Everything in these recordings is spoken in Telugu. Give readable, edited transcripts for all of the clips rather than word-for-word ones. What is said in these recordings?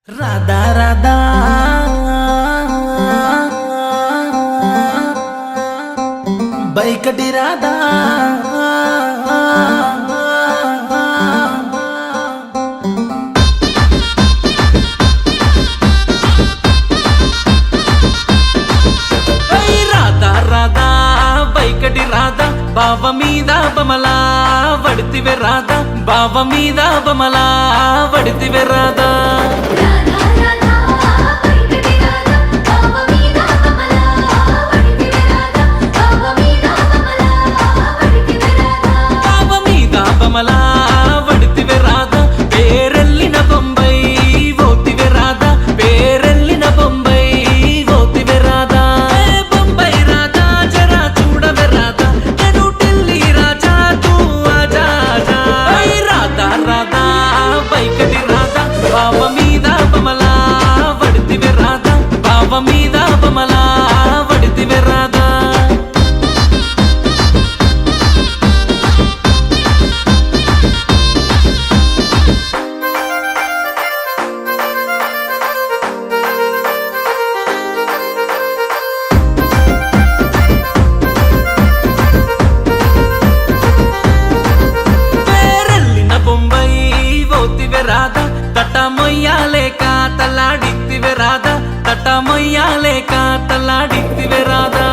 రాధా రాధా బైకటి రాధా రాధా రాధా బైకటి రాధా బావ మీద బమలా వడితివే రాధా బావ మీద బమలా వడితివే రాధా బమలా వడితివే రాధా పేరెల్లిన బొంబై ఓతివే రాధా పేరెల్లిన బొంబై ఓతివే రాధా బొంబై రాధా జరా చూడవే రాధా నేను ఢిల్లీ రాజా తూ ఆజా ఆజా రాధా రాధా బైకటి రాధా బావ మీద బమలా వడితివే రాధా బావ మీద బమలా వడితివే రాధా రాధా తట మొయ్యాలేక తల్లాడిత్తివే రాధా తట మొయ్యాలేక తల్లాడిత్తివే రాధా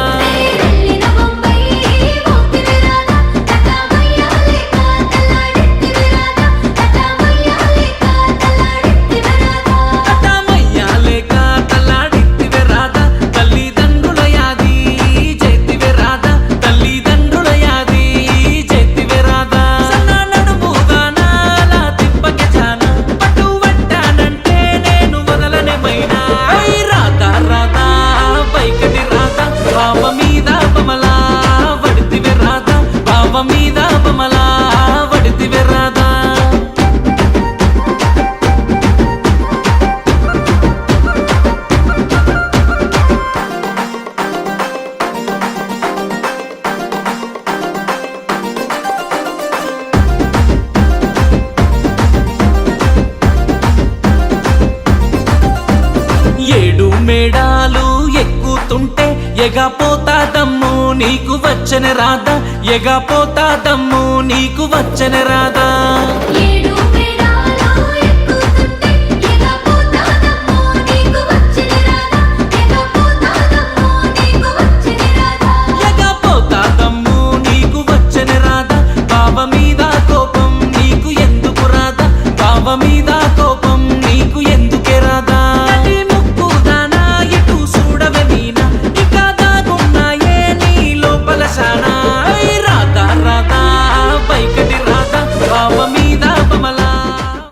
బావ మీద బమలా వడితివే రాధా బావ మీద బమలా వడితివే రాధా ఏడు మేడాలు ఎక్కుతుంటే ఎగపోతా దమ్ము నీకు వచ్చనే రాధా ఎగపోతా దమ్ము నీకు వచ్చనే రాధా ఏడు